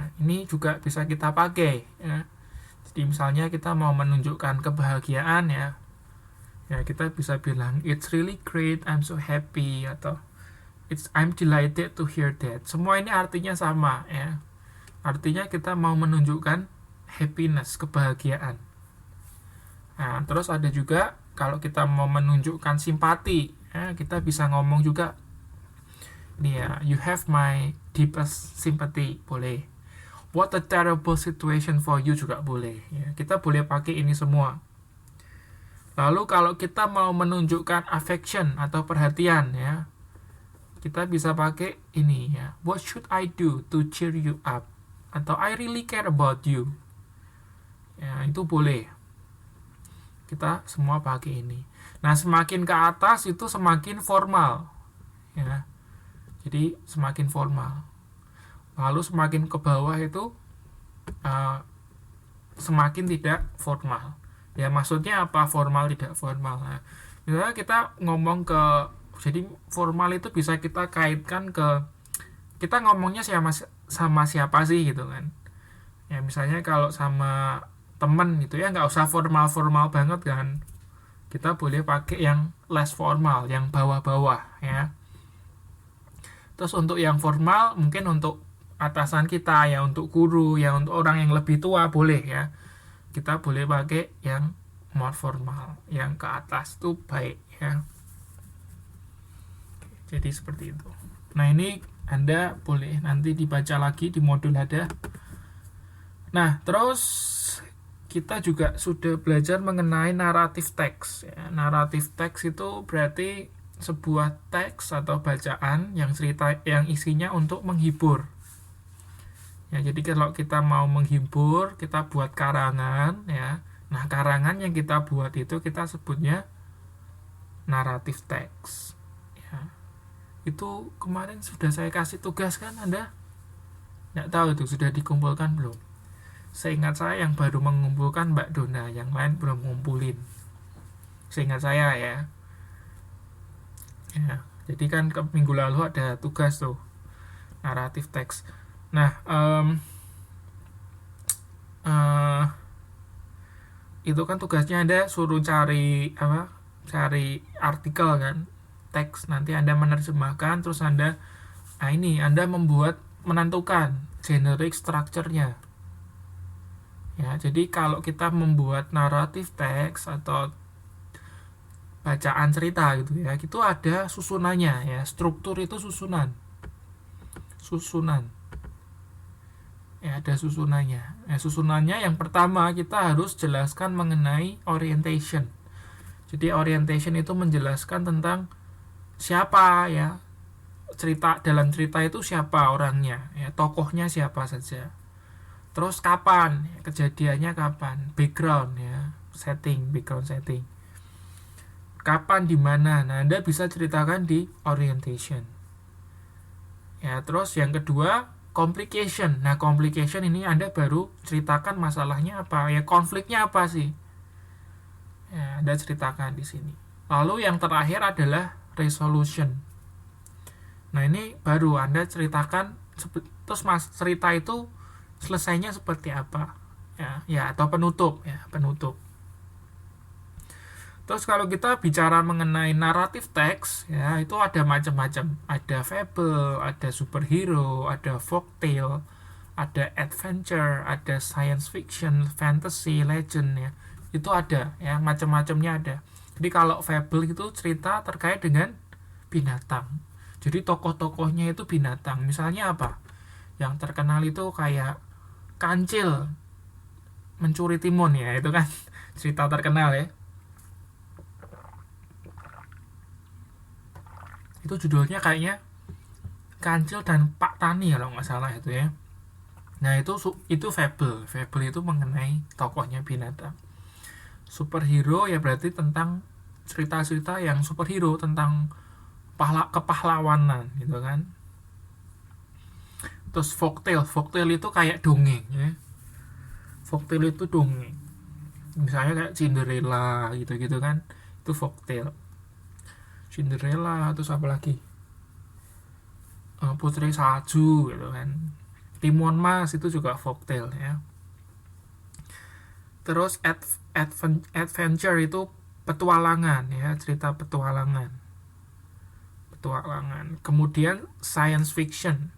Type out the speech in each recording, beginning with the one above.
Nah, ini juga bisa kita pakai ya. Jadi misalnya kita mau menunjukkan kebahagiaan ya, ya kita bisa bilang it's really great, I'm so happy, atau I'm delighted to hear that. Semua ini artinya sama ya. Artinya kita mau menunjukkan happiness, kebahagiaan. Nah, terus ada juga kalau kita mau menunjukkan simpati, ya, kita bisa ngomong juga nih ya, you have my deepest sympathy, boleh. What a terrible situation for you juga boleh. Ya, kita boleh pakai ini semua. Lalu kalau kita mau menunjukkan affection atau perhatian ya, kita bisa pakai ini ya. What should I do to cheer you up? Atau I really care about you. Ya, itu boleh. Kita semua pakai ini. Nah, semakin ke atas itu semakin formal. Ya. Jadi semakin formal. Lalu semakin ke bawah itu semakin tidak formal. Ya, maksudnya apa formal tidak formal? Nah, misalnya kita ngomong ke, jadi formal itu bisa kita kaitkan ke kita ngomongnya sama siapa sih gitu kan. Ya misalnya kalau sama temen gitu ya, nggak usah formal banget kan, kita boleh pakai yang less formal, yang bawah-bawah ya. Terus untuk yang formal mungkin untuk atasan kita ya, untuk guru ya, untuk orang yang lebih tua boleh ya, kita boleh pakai yang more formal, yang ke atas tuh baik ya. Jadi seperti itu. Nah, ini Anda boleh nanti dibaca lagi di modul ada. Nah, terus kita juga sudah belajar mengenai naratif teks ya. Naratif teks itu berarti sebuah teks atau bacaan yang isinya untuk menghibur. Ya, jadi kalau kita mau menghibur, kita buat karangan ya. Nah, karangan yang kita buat itu kita sebutnya naratif teks. Ya. Itu kemarin sudah saya kasih tugas kan Anda? Nggak tahu itu sudah dikumpulkan belum? Seingat saya yang baru mengumpulkan Mbak Dona, yang lain belum ngumpulin. Seingat saya ya. Ya, jadi kan minggu lalu ada tugas tuh, naratif teks. Nah, itu kan tugasnya Anda suruh cari cari artikel kan, teks. Nanti Anda menerjemahkan, terus Anda menentukan generic structure-nya. Ya, jadi kalau kita membuat naratif teks atau bacaan cerita gitu ya, itu ada susunannya ya. Struktur itu susunan. Ya, ada susunannya. Ya, susunannya yang pertama kita harus jelaskan mengenai orientation. Jadi orientation itu menjelaskan tentang siapa ya. Dalam cerita itu siapa orangnya, ya, tokohnya siapa saja. Terus kapan, kejadiannya kapan, background ya, background setting. Kapan, di mana. Nah, Anda bisa ceritakan di orientation. Ya, terus yang kedua, complication. Nah, complication ini Anda baru ceritakan masalahnya apa, ya konfliknya apa sih. Ya, Anda ceritakan di sini. Lalu yang terakhir adalah resolution. Nah, ini baru Anda ceritakan, terus cerita itu selesainya seperti apa ya atau penutup. Terus kalau kita bicara mengenai naratif teks ya, itu ada macam-macam. Ada fable, ada superhero, ada folktale, ada adventure, ada science fiction, fantasy, legend ya. Itu ada ya, macam-macamnya ada. Jadi kalau fable itu cerita terkait dengan binatang. Jadi tokoh-tokohnya itu binatang. Misalnya apa? Yang terkenal itu kayak Kancil mencuri timun ya, itu kan cerita terkenal ya. Itu judulnya kayaknya Kancil dan Pak Tani kalau nggak salah itu ya. Nah, itu fable. Fable itu mengenai tokohnya binatang. Superhero ya berarti tentang cerita-cerita yang superhero, tentang kepahlawanan gitu kan. Terus folktale itu kayak dongeng ya. Folktale itu dongeng. Misalnya kayak Cinderella gitu-gitu kan. Itu folktale. Cinderella, terus apa lagi? Putri Salju gitu kan. Timun Mas itu juga folktale ya. Terus adventure itu petualangan ya, cerita petualangan. Kemudian science fiction.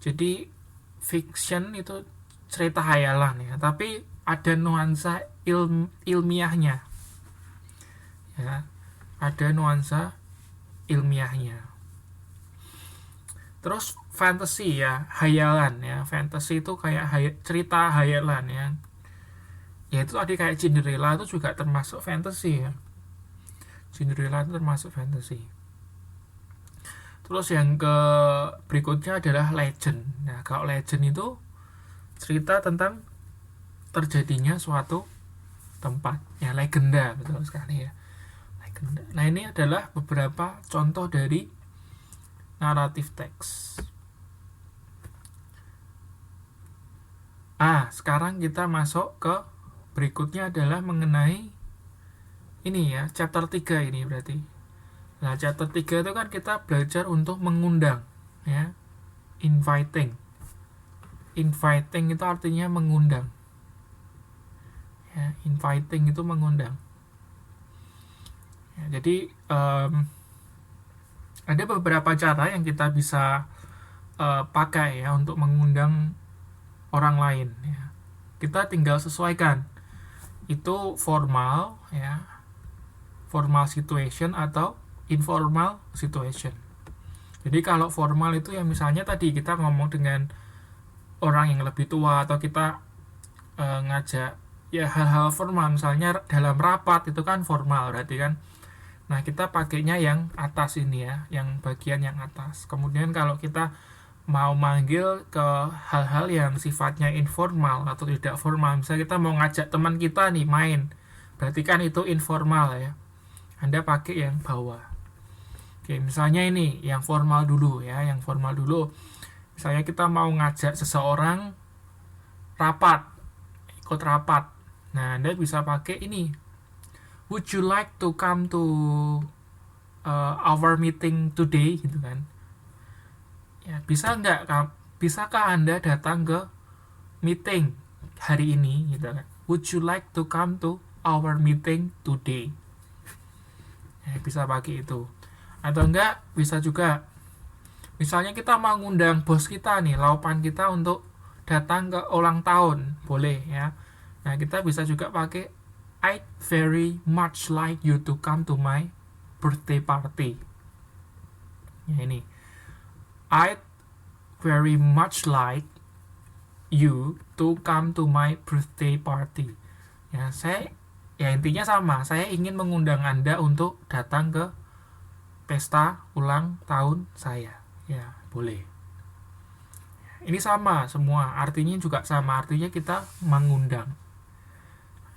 Jadi fiction itu cerita hayalan ya, tapi ada nuansa ilmiahnya. Ya, ada nuansa ilmiahnya. Terus fantasy ya, hayalan ya. Fantasy itu kayak cerita hayalan ya. Ya itu tadi kayak Cinderella itu juga termasuk fantasy ya. Cinderella itu termasuk fantasy. Terus yang ke berikutnya adalah legend. Nah, kalau legend itu cerita tentang terjadinya suatu tempat. Ya, legenda, betul sekali ya. Legenda. Nah, ini adalah beberapa contoh dari naratif teks. Sekarang kita masuk ke berikutnya adalah mengenai ini ya, chapter 3 ini berarti. Nah, chapter 3 itu kan kita belajar untuk mengundang ya. Inviting itu artinya mengundang ya, inviting itu mengundang ya, jadi ada beberapa cara yang kita bisa pakai ya untuk mengundang orang lain ya. Kita tinggal sesuaikan itu formal ya, formal situation atau informal situation. Jadi kalau formal itu ya misalnya tadi kita ngomong dengan orang yang lebih tua, atau kita ngajak ya hal-hal formal, misalnya dalam rapat itu kan formal berarti kan. Nah, kita pakainya yang atas ini ya, yang bagian yang atas. Kemudian kalau kita mau manggil ke hal-hal yang sifatnya informal atau tidak formal, misalnya kita mau ngajak teman kita nih main, berarti kan itu informal ya. Anda pakai yang bawah. Oke, misalnya ini yang formal dulu ya, yang formal dulu. Misalnya kita mau ngajak seseorang ikut rapat. Nah, Anda bisa pakai ini. Would you like to come to our meeting today? Gitu kan. Ya, bisakah Anda datang ke meeting hari ini? Gitu kan. Would you like to come to our meeting today? Ya, bisa pakai itu. Atau enggak, bisa juga misalnya kita mau ngundang bos kita nih, laupan kita untuk datang ke ulang tahun, boleh ya. Nah, kita bisa juga pakai I'd very much like you to come to my birthday party. Ya, ini. I'd very much like you to come to my birthday party. Ya, intinya sama. Saya ingin mengundang Anda untuk datang ke pesta ulang tahun saya. Ya, boleh. Ini sama semua, artinya juga sama, artinya kita mengundang.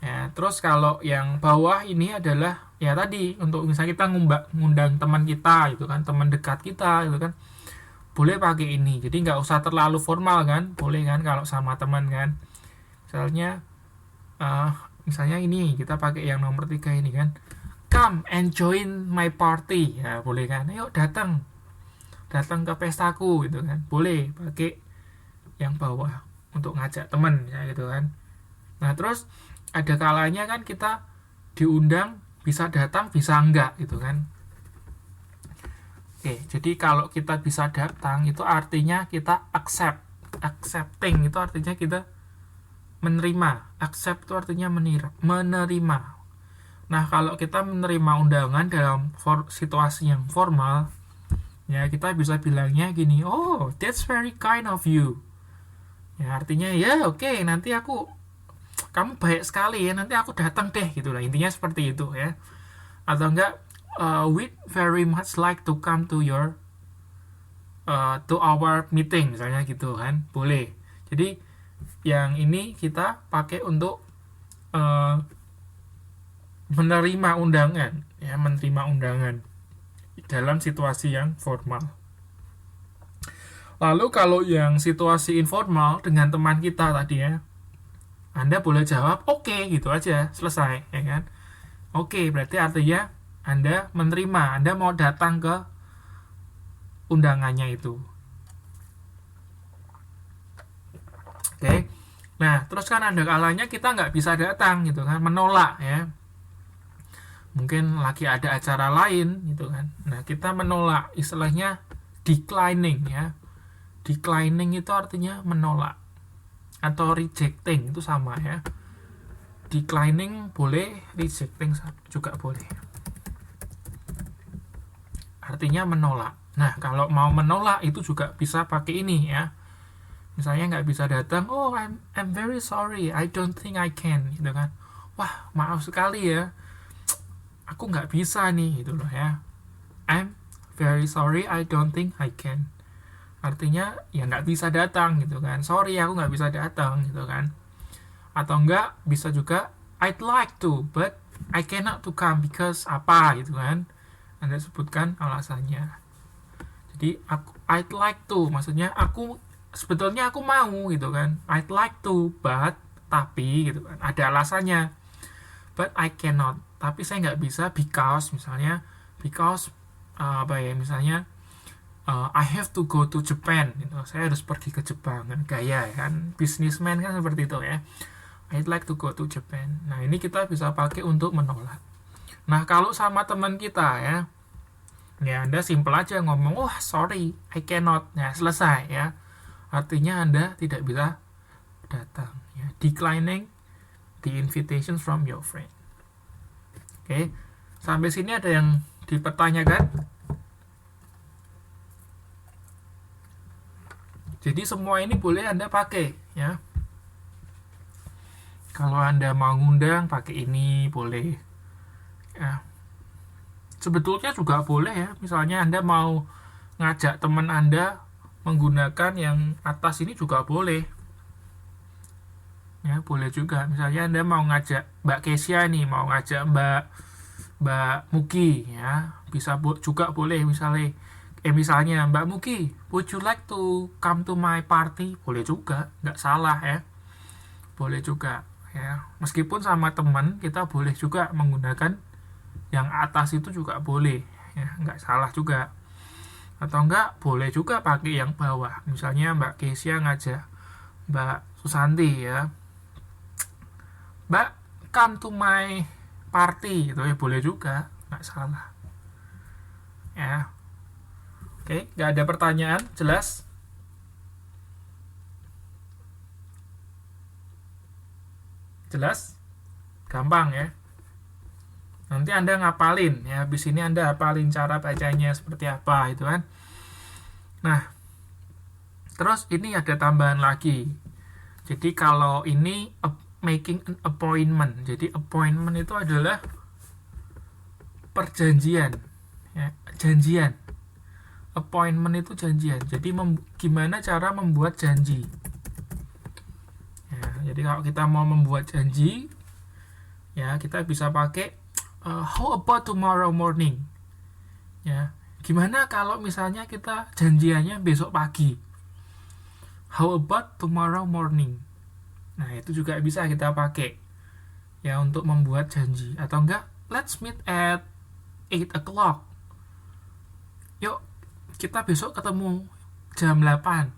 Ya, terus kalau yang bawah ini adalah ya tadi untuk misalnya kita ngundang teman kita gitu kan, teman dekat kita gitu kan. Boleh pakai ini. Jadi nggak usah terlalu formal kan, boleh kan kalau sama teman kan. Misalnya ini kita pakai yang nomor 3 ini kan. Come and join my party. Ya, boleh kan? Ayo datang ke pestaku gitu kan. Boleh pakai yang bawah untuk ngajak teman ya gitu kan. Nah, terus ada kalanya kan kita diundang, bisa datang bisa enggak gitu kan. Oke, jadi kalau kita bisa datang itu artinya kita accepting itu artinya kita menerima. Accept itu artinya menerima. Nah, kalau kita menerima undangan dalam situasi yang formal, ya kita bisa bilangnya gini, oh, that's very kind of you. Ya, artinya ya oke, nanti kamu baik sekali ya, nanti aku datang deh gitu lah. Intinya seperti itu ya. Atau enggak, we'd very much like to come to our meeting misalnya gitu kan. Boleh. Jadi yang ini kita pakai untuk menerima undangan ya, menerima undangan dalam situasi yang formal. Lalu kalau yang situasi informal dengan teman kita tadi ya, Anda boleh jawab oke, gitu aja, selesai ya kan. Oke, berarti artinya Anda menerima, Anda mau datang ke undangannya itu. Oke. Nah, terus kan ada kalanya kita nggak bisa datang gitu kan, menolak ya. Mungkin lagi ada acara lain gitu kan. Nah, kita menolak, istilahnya declining ya. Declining itu artinya menolak, atau rejecting itu sama ya. Declining boleh, rejecting juga boleh. Artinya menolak. Nah, kalau mau menolak itu juga bisa pakai ini ya. Misalnya nggak bisa datang, oh I'm very sorry, I don't think I can, gitu kan. Wah, maaf sekali ya, aku nggak bisa nih, gitu loh ya. I'm very sorry, I don't think I can. Artinya ya nggak bisa datang, gitu kan. Sorry, aku nggak bisa datang, gitu kan. Atau enggak, bisa juga I'd like to, but I cannot to come because apa, gitu kan. Anda sebutkan alasannya. Jadi I'd like to, maksudnya sebetulnya aku mau gitu kan, I'd like to, but tapi gitu kan, ada alasannya. But I cannot, tapi saya nggak bisa because, misalnya because apa ya, misalnya I have to go to Japan gitu, saya harus pergi ke Jepang kan, gaya kan, businessman kan seperti itu ya. I'd like to go to Japan. Nah, ini kita bisa pakai untuk menolak. Nah, kalau sama teman kita ya Anda simple aja ngomong, oh sorry, I cannot, ya selesai ya. Artinya Anda tidak bisa datang ya. Declining the invitation from your friend. Oke. Sampai sini ada yang dipertanyakan? Jadi semua ini boleh Anda pakai ya. Kalau Anda mau ngundang pakai ini boleh. Ya. Sebetulnya juga boleh ya. Misalnya Anda mau ngajak teman Anda menggunakan yang atas ini juga boleh ya, boleh juga. Misalnya Anda mau ngajak Mbak Kesia nih, mau ngajak Mbak Muki ya, bisa juga boleh. Misalnya Mbak Muki, would you like to come to my party, boleh juga, nggak salah ya, boleh juga ya. Meskipun sama teman, kita boleh juga menggunakan yang atas itu juga boleh ya, nggak salah juga. Atau enggak, boleh juga pakai yang bawah. Misalnya Mbak Kesia ngajak Mbak Susanti ya, Mbak, come to my party, gitu ya, boleh juga, nggak salah ya. Oke, nggak ada pertanyaan, jelas? Jelas? Gampang ya. Nanti Anda ngapalin ya, habis ini Anda hafalin cara bacanya seperti apa itu kan. Nah, terus ini ada tambahan lagi. Jadi kalau ini making an appointment. Jadi appointment itu adalah perjanjian ya, janjian. Appointment itu janjian. Jadi gimana cara membuat janji ya. Jadi kalau kita mau membuat janji ya, kita bisa pakai how about tomorrow morning ya. Gimana kalau misalnya kita janjiannya besok pagi, how about tomorrow morning. Nah, itu juga bisa kita pakai ya untuk membuat janji. Atau enggak, let's meet at 8 o'clock, yuk kita besok ketemu jam 8.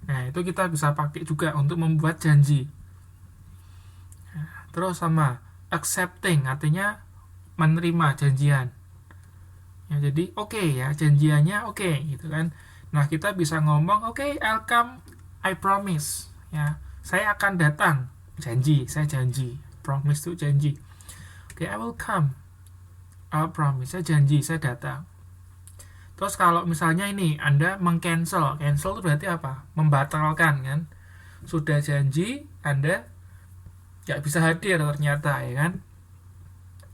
Nah, itu kita bisa pakai juga untuk membuat janji. Nah, terus sama accepting, artinya menerima janjian ya. Jadi oke ya, janjiannya oke gitu kan. Nah, kita bisa ngomong oke, I'll come, I promise ya, saya akan datang, janji, saya janji. Promise itu janji. Oke, I will come, I'll promise, saya janji, saya datang. Terus kalau misalnya ini Anda cancel itu berarti apa? Membatalkan kan. Sudah janji, Anda nggak bisa hadir ternyata ya kan.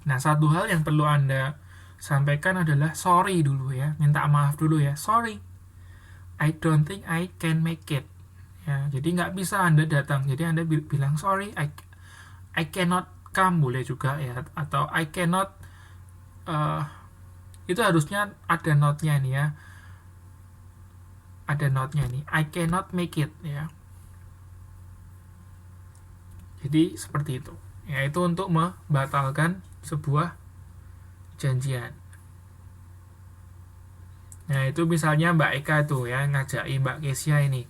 Nah, satu hal yang perlu Anda sampaikan adalah sorry dulu ya, minta maaf dulu ya, sorry, I don't think I can make it ya. Jadi nggak bisa Anda datang, jadi Anda bilang sorry, I cannot come, boleh juga ya. Atau I cannot itu harusnya ada note-nya nih ya, ada note-nya nih, I cannot make it ya. Jadi seperti itu ya, itu untuk membatalkan sebuah janjian. Nah, itu misalnya Mbak Eka tuh ya, ngajak Mbak Kesia ini,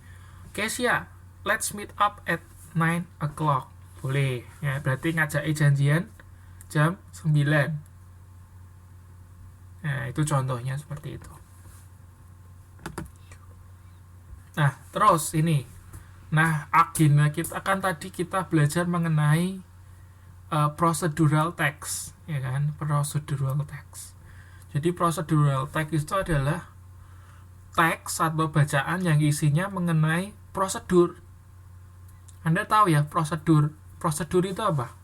Kesia, let's meet up at 9 o'clock. Boleh, ya, berarti ngajak janjian jam 9. Nah, itu contohnya seperti itu. Nah, terus ini. Nah, agenda kita kan tadi kita belajar mengenai procedural text, ya kan? Procedural text. Jadi procedural text itu adalah teks atau bacaan yang isinya mengenai prosedur. Anda tahu ya prosedur. Prosedur itu apa?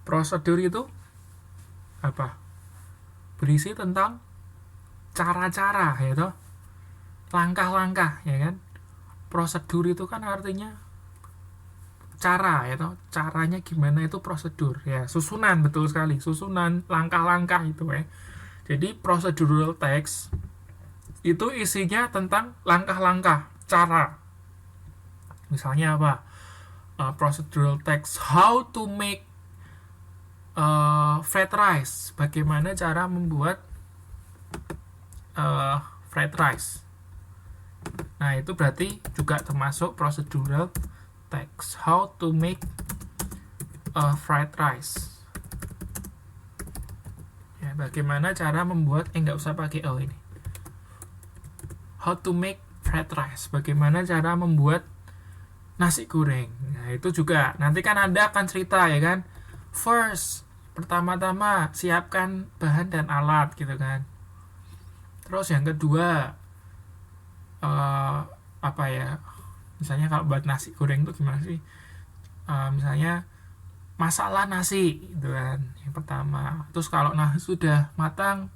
Prosedur itu apa? Berisi tentang cara-cara, ya toh? Langkah-langkah, ya kan? Prosedur itu kan artinya cara, ya toh? Caranya gimana itu prosedur, ya. Susunan, betul sekali. Susunan langkah-langkah itu, ya. Jadi procedural text itu isinya tentang langkah-langkah, cara. Misalnya apa? Procedural text, how to make fried rice. Bagaimana cara membuat fried rice. Nah, itu berarti juga termasuk procedural text. How to make fried rice. Ya, bagaimana cara membuat, nggak usah pakai ini. How to make fried rice. Bagaimana cara membuat nasi goreng. Nah, itu juga. Nanti kan Anda akan cerita, ya kan. First, pertama-tama siapkan bahan dan alat, gitu kan. Terus yang kedua, apa ya? Misalnya kalau buat nasi goreng itu gimana sih? Misalnya masalah nasi, gitu kan. Yang pertama. Terus kalau nasi sudah matang,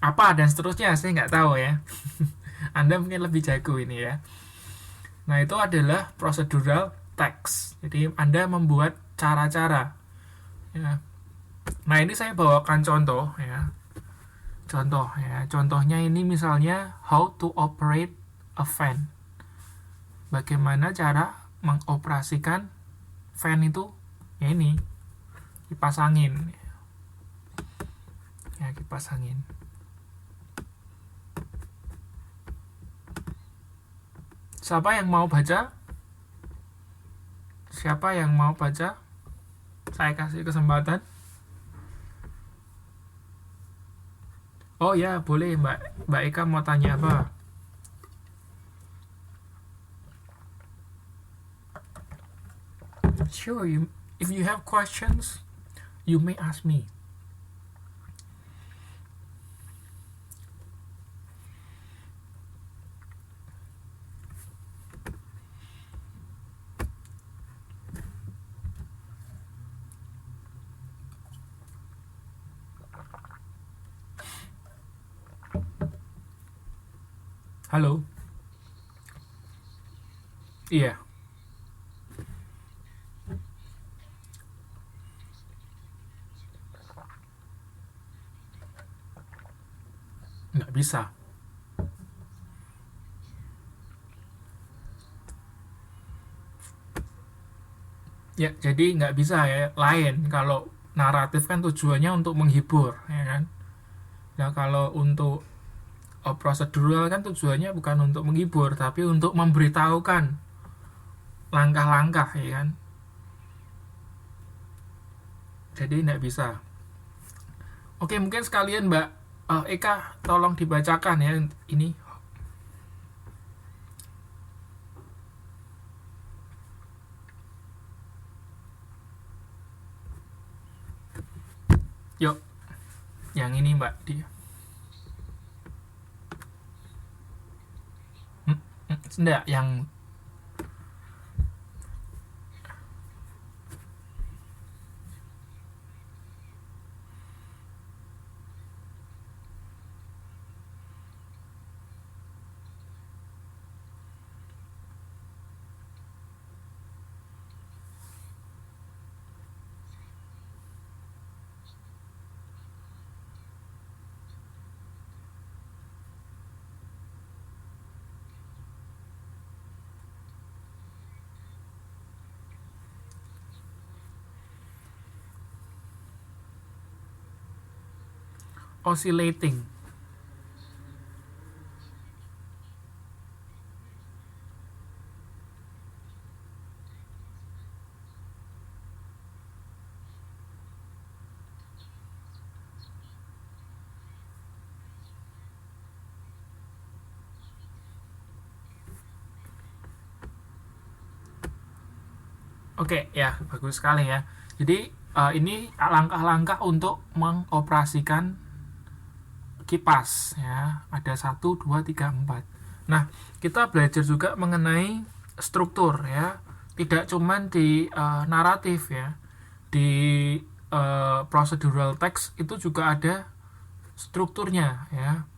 apa dan seterusnya, saya nggak tahu ya. Anda mungkin lebih jago ini ya. Nah, itu adalah procedural text. Jadi Anda membuat cara-cara. Ya. Nah, ini saya bawakan contoh ya. Contoh ya. Contohnya ini misalnya how to operate a fan. Bagaimana cara mengoperasikan fan itu? Ya ini, kipas angin. Ya, kipas angin. Siapa yang mau baca? Siapa yang mau baca? Saya kasih kesempatan. Oh ya, boleh Mbak Eka mau tanya apa? Sure, if you have questions, you may ask me. Halo. Iya. Nggak bisa. Ya, jadi nggak bisa ya. Lain kalau naratif kan tujuannya untuk menghibur, ya kan? Nah, kalau untuk prosedural kan tujuannya bukan untuk menghibur, tapi untuk memberitahukan langkah-langkah, ya kan? Jadi nggak bisa. Oke, mungkin sekalian Mbak Eka tolong dibacakan ya ini. Yuk, yang ini Mbak dia. Enggak, yang oscillating. Oke, ya, bagus sekali ya. Jadi ini langkah-langkah untuk mengoperasikan kipas ya. Ada 1, 2, 3, 4. Nah, kita belajar juga mengenai struktur ya. Tidak cuman di naratif ya. Di procedural text itu juga ada strukturnya ya.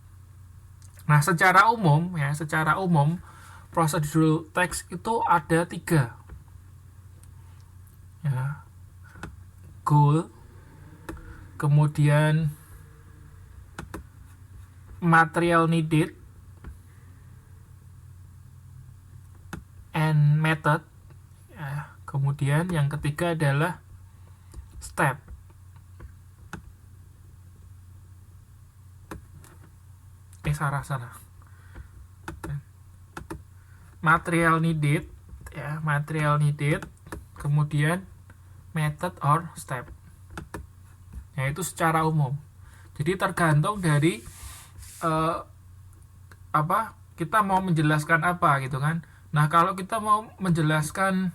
Nah, secara umum procedural text itu ada 3 ya. Goal, kemudian material needed, and method ya. Kemudian yang ketiga adalah step. Salah. Material needed ya, material needed, kemudian method or step. Ya, itu secara umum. Jadi tergantung dari kita mau menjelaskan apa gitu kan. Nah, kalau kita mau menjelaskan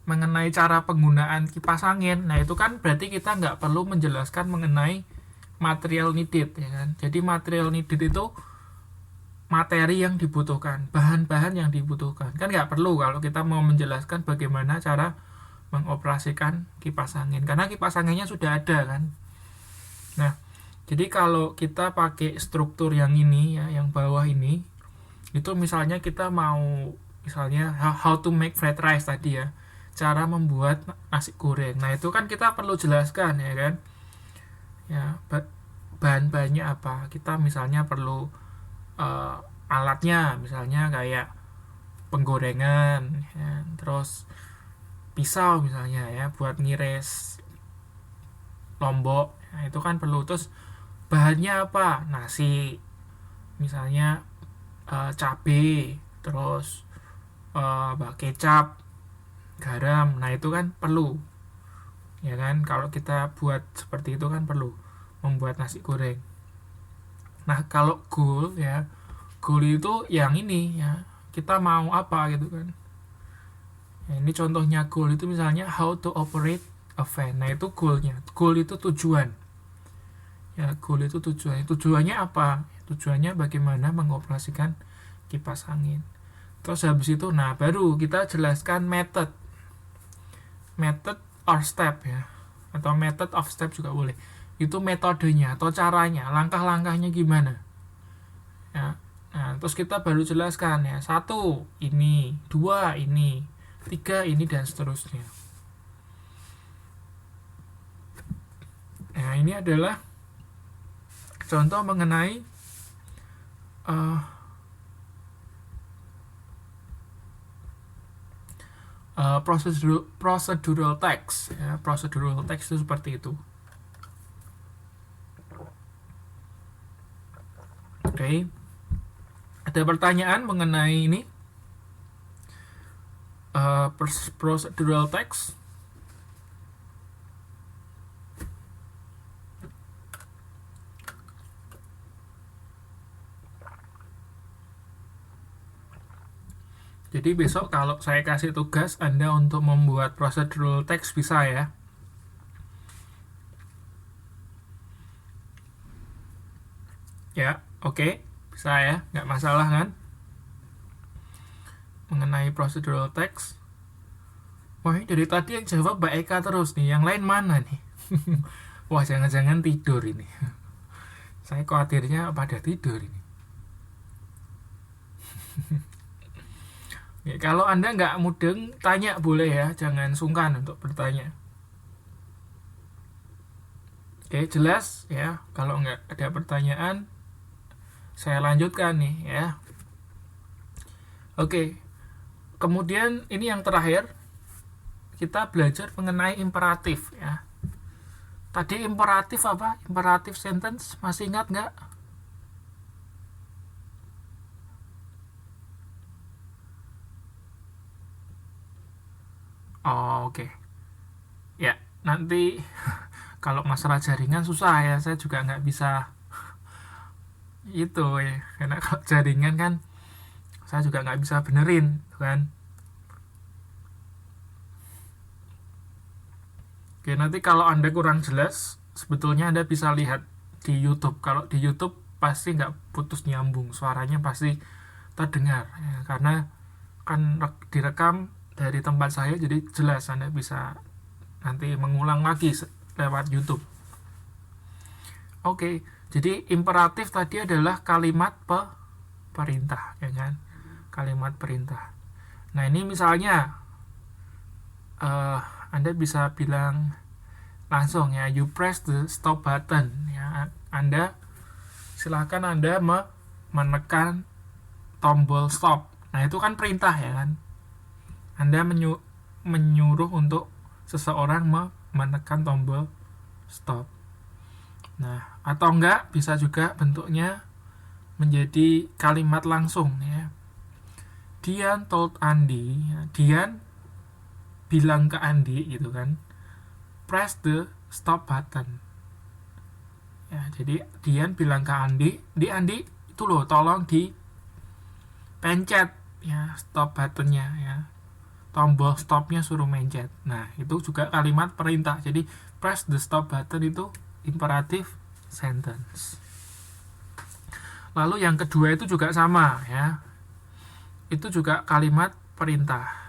mengenai cara penggunaan kipas angin, nah itu kan berarti kita nggak perlu menjelaskan mengenai material needed ya kan. Jadi material needed itu materi yang dibutuhkan, bahan-bahan yang dibutuhkan. Kan nggak perlu kalau kita mau menjelaskan bagaimana cara mengoperasikan kipas angin, karena kipas anginnya sudah ada kan. Nah, jadi kalau kita pakai struktur yang ini ya, yang bawah ini, itu misalnya kita mau misalnya how to make fried rice tadi ya, cara membuat nasi goreng. Nah, itu kan kita perlu jelaskan ya kan. Ya, bahan-bahannya apa? Kita misalnya perlu alatnya, misalnya kayak penggorengan ya, terus pisau misalnya ya buat ngiris lombok. Nah, itu kan perlu. Terus bahannya apa? Nasi misalnya, cabai, terus kecap, garam. Nah, itu kan perlu ya kan. Kalau kita buat seperti itu kan perlu membuat nasi goreng. Nah, kalau goal itu yang ini ya, kita mau apa gitu kan. Ya, ini contohnya goal itu misalnya how to operate a fan. Nah, itu goalnya. Goal itu tujuan ya, goal itu tujuannya apa? Tujuannya bagaimana mengoperasikan kipas angin. Terus habis itu, nah baru kita jelaskan method or step ya, atau method of step juga boleh. Itu metodenya atau caranya, langkah-langkahnya gimana ya. Nah, terus kita baru jelaskan ya, 1 ini, 2 ini, 3 ini, dan seterusnya. Nah, ini adalah contoh mengenai procedural text ya. Procedural text itu seperti itu. Oke. Ada pertanyaan mengenai ini procedural text? Jadi besok kalau saya kasih tugas Anda untuk membuat procedural text, bisa ya. Ya, oke. Bisa ya, nggak masalah kan. Mengenai procedural text. Wah, dari tadi yang jawab Mbak Eka terus nih. Yang lain mana nih? Wah, jangan-jangan tidur ini. Saya khawatirnya pada tidur ini. Ya, kalau Anda nggak mudeng, tanya boleh ya. Jangan sungkan untuk bertanya. Oke, jelas ya. Kalau nggak ada pertanyaan, saya lanjutkan nih ya. Oke. Kemudian ini yang terakhir, kita belajar mengenai imperatif ya. Tadi imperatif apa? Imperatif sentence, masih ingat nggak? Oh, oke. Ya, nanti kalau masalah jaringan susah ya, saya juga nggak bisa itu ya, karena kalau jaringan kan saya juga nggak bisa benerin kan. Oke, nanti kalau Anda kurang jelas, sebetulnya Anda bisa lihat di YouTube. Kalau di YouTube pasti nggak putus nyambung, suaranya pasti terdengar ya, karena kan direkam dari tempat saya, jadi jelas. Anda bisa nanti mengulang lagi lewat YouTube. Oke, jadi imperatif tadi adalah kalimat perintah, ya kan? Kalimat perintah. Nah, ini misalnya Anda bisa bilang langsung ya, you press the stop button ya. Silakan Anda menekan tombol stop. Nah, itu kan perintah ya kan. Anda menyuruh untuk seseorang menekan tombol stop. Nah, atau enggak bisa juga bentuknya menjadi kalimat langsung ya. Dian told Andi, ya. Dian bilang ke Andi gitu kan, press the stop button. Ya, jadi Dian bilang ke Andi, Andi itu loh, tolong dipencet ya stop buttonnya ya. Tombol stopnya suruh mencet. Nah, itu juga kalimat perintah. Jadi press the stop button itu imperative sentence. Lalu yang kedua itu juga sama ya. Itu juga kalimat perintah.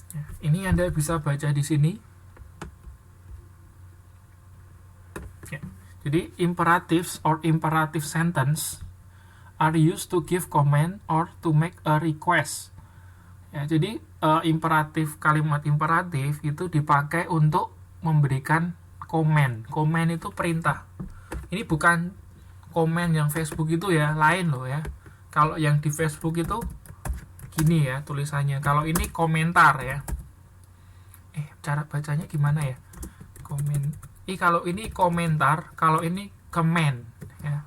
Ya, ini Anda bisa baca di sini. Ya, jadi imperatives or imperative sentence are used to give command or to make a request. Ya, jadi kalimat imperatif itu dipakai untuk memberikan komen. Komen itu perintah. Ini bukan komen yang Facebook itu ya, lain loh ya. Kalau yang di Facebook itu gini ya tulisannya. Kalau ini komentar ya. Cara bacanya gimana ya? Kalau ini komentar, kalau ini comment ya.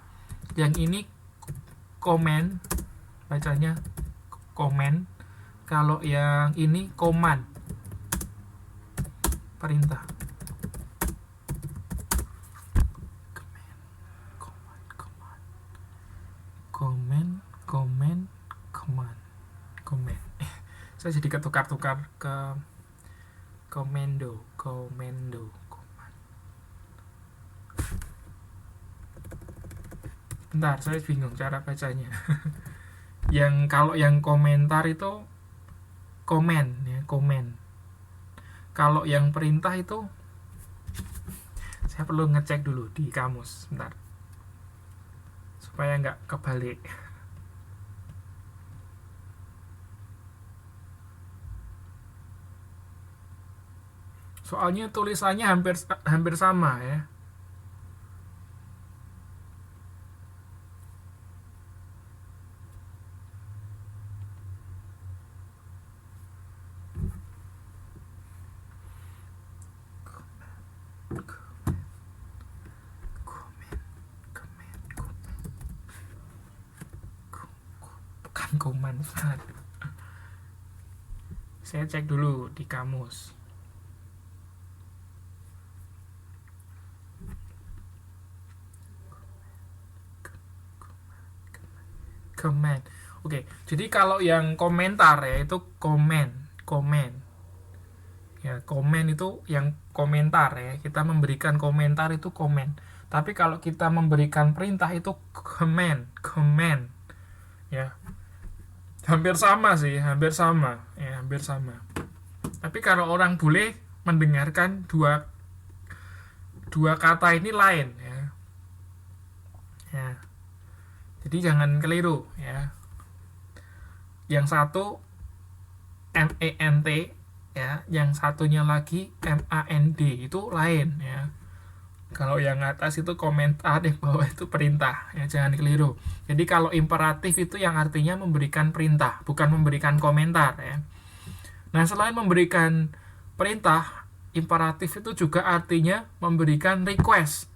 Yang ini komen, bacanya komen. Kalau yang ini command, perintah. Command. Saya jadi ketukar-tukar ke komando. Bentar, saya bingung cara bacanya. Kalau yang komentar itu komen ya, komen. Kalau yang perintah itu saya perlu ngecek dulu di kamus, bentar. Supaya nggak kebalik. Soalnya tulisannya hampir sama ya. Bukan komen. Saya cek dulu di kamus. Comment. Oke, jadi kalau yang komentar ya itu komen. Ya, komen itu yang komentar ya. Kita memberikan komentar itu komen. Tapi kalau kita memberikan perintah itu command. Ya. Hampir sama sih, hampir sama. Tapi kalau orang bule mendengarkan dua kata ini lain ya. Ya. Jadi jangan keliru ya. Yang satu MENT ya, yang satunya lagi MAND itu lain ya. Kalau yang atas itu komentar, yang bawah itu perintah ya, jangan keliru. Jadi kalau imperatif itu yang artinya memberikan perintah, bukan memberikan komentar ya. Nah, selain memberikan perintah, imperatif itu juga artinya memberikan request.